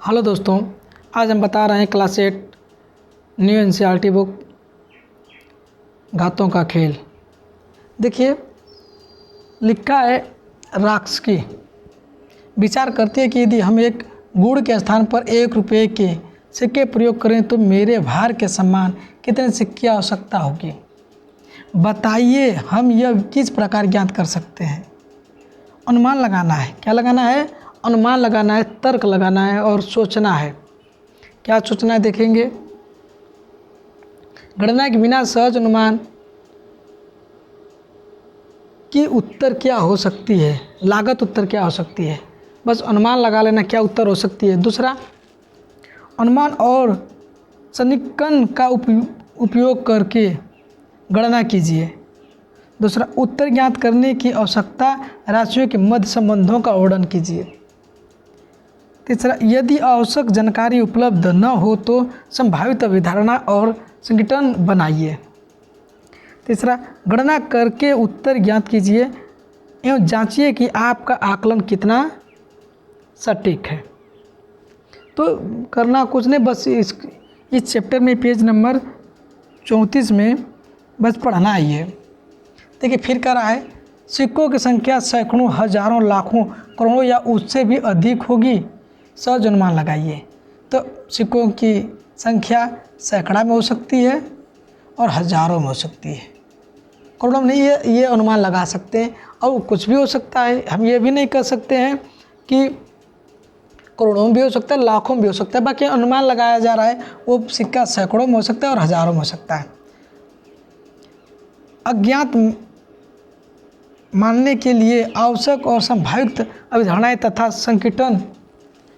Hello दोस्तों, आज हम बता रहे हैं क्लास 8 न्यू एनसीईआरटी बुक घातों का खेल। देखिए लिखा है राक्सकी विचार करती है कि यदि हम एक गुड़ के स्थान पर 1 रुपये के सिक्के प्रयोग करें तो मेरे भार के समान कितने सिक्के की आवश्यकता होगी। बताइए हम यह किस प्रकार ज्ञात कर सकते हैं। अनुमान लगाना है। क्या लगाना है? अनुमान लगाना है, तर्क लगाना है और सोचना है। क्या सोचना है देखेंगे। गणना के बिना सहज अनुमान की उत्तर क्या हो सकती है, लागत उत्तर क्या हो सकती है, बस अनुमान लगा लेना क्या उत्तर हो सकती है। दूसरा, अनुमान और सन्निकटन का उपयोग करके गणना कीजिए। दूसरा, उत्तर ज्ञात करने की आवश्यकता राशियों के मध्य संबंधों का वर्णन कीजिए। तीसरा, यदि आवश्यक जानकारी उपलब्ध न हो तो संभावित अभिधारणा और संघटन बनाइए। तीसरा, गणना करके उत्तर ज्ञात कीजिए एवं जांचिए कि आपका आकलन कितना सटीक है। तो करना कुछ नहीं, बस इस चैप्टर में पेज नंबर 34 में बस पढ़ना ही है। देखिए फिर कह रहा है, सिक्कों की संख्या सैकड़ों, हजारों, लाखों, करोड़ों या उससे भी अधिक होगी। सहज अनुमान लगाइए। तो सिक्कों की संख्या सैकड़ा में हो सकती है और हजारों में हो सकती है, करोड़ों में नहीं। ये अनुमान लगा सकते हैं और कुछ भी हो सकता है। हम ये भी नहीं कह सकते हैं कि करोड़ों में भी हो सकता है, लाखों में भी हो सकता है। बाकी अनुमान लगाया जा रहा है वो सिक्का सैकड़ों में हो सकता है और हजारों में हो सकता है। अज्ञात मानने के लिए आवश्यक और संभावित अवधारणाएं तथा संकीर्तन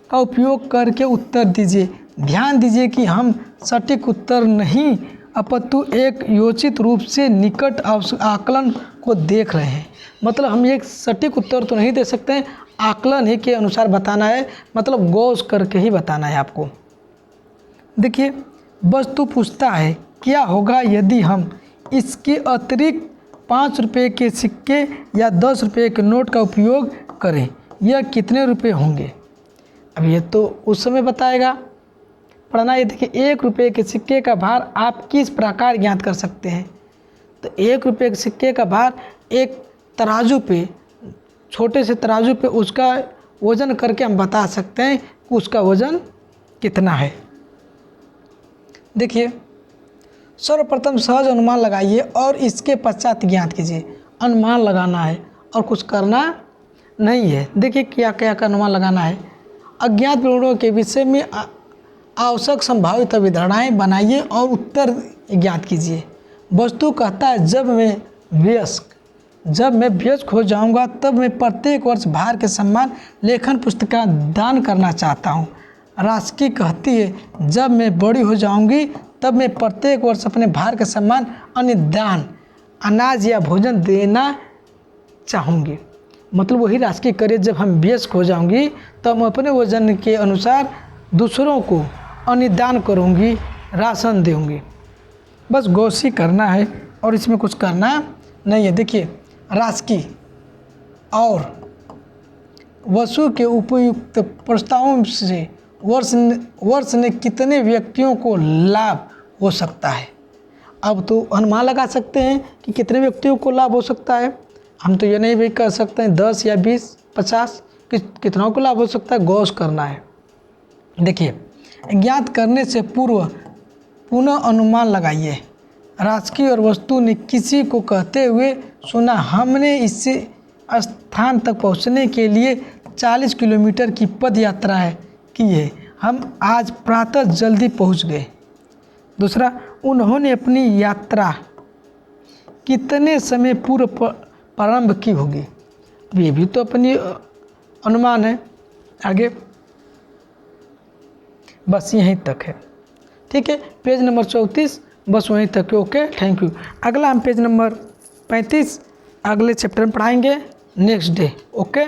का उपयोग करके उत्तर दीजिए। ध्यान दीजिए कि हम सटीक उत्तर नहीं अपितु एक योजित रूप से निकट आकलन को देख रहे हैं। मतलब हम एक सटीक उत्तर तो नहीं दे सकते हैं, आकलन ही के अनुसार बताना है, मतलब गौर करके ही बताना है आपको। देखिए वस्तु पूछता है क्या होगा यदि हम इसके अतिरिक्त 5 रुपये के सिक्के या 10 रुपये के नोट का उपयोग करें, यह कितने रुपये होंगे। अब ये तो उस समय बताएगा, पढ़ना ये। देखिए 1 रुपये के सिक्के का भार आप किस प्रकार ज्ञात कर सकते हैं। तो 1 रुपये के सिक्के का भार एक तराजू पे, छोटे से तराजू पे उसका वज़न करके हम बता सकते हैं कि उसका वज़न कितना है। देखिए सर्वप्रथम सहज अनुमान लगाइए और इसके पश्चात ज्ञात कीजिए। अनुमान लगाना है और कुछ करना नहीं है। देखिए क्या क्या का अनुमान लगाना है। अज्ञात विवरणों के विषय में आवश्यक संभावित अभिधारणाएं बनाइए और उत्तर ज्ञात कीजिए। वस्तु कहता है जब मैं वयस्क हो जाऊंगा तब मैं प्रत्येक वर्ष भार के सम्मान लेखन पुस्तिका दान करना चाहता हूं। राक्सकी कहती है जब मैं बड़ी हो जाऊंगी तब मैं प्रत्येक वर्ष अपने भार के सम्मान अन्य दान, अनाज या भोजन देना चाहूँगी। मतलब वही राक्सकी करे, जब हम वयस्क हो जाऊंगी तब मैं अपने वजन के अनुसार दूसरों को अन्नदान करूंगी, राशन दूंगी। बस गौसी करना है और इसमें कुछ करना नहीं है। देखिए राक्सकी और वसु के उपयुक्त प्रस्तावों से वर्ष ने कितने व्यक्तियों को लाभ हो सकता है। अब तो अनुमान लगा सकते हैं कि कितने व्यक्तियों को लाभ हो सकता है। हम तो ये नहीं भी कह सकते हैं 10 या 20, 50 कितनों को लाभ हो सकता है। गौर करना है। देखिए ज्ञात करने से पूर्व पुनः अनुमान लगाइए। राक्सकी और वस्तु ने किसी को कहते हुए सुना, हमने इस स्थान तक पहुंचने के लिए 40 किलोमीटर की पद यात्रा की है, हम आज प्रातः जल्दी पहुंच गए। दूसरा, उन्होंने अपनी यात्रा कितने समय पूर्व प्रारंभ की होगी। अब ये भी तो अपनी अनुमान है। आगे बस यहीं तक है। ठीक है, पेज नंबर 34 बस वहीं तक है। Okay, thank you. अगला हम पेज नंबर 35 अगले चैप्टर में पढ़ाएंगे नेक्स्ट डे। ओके।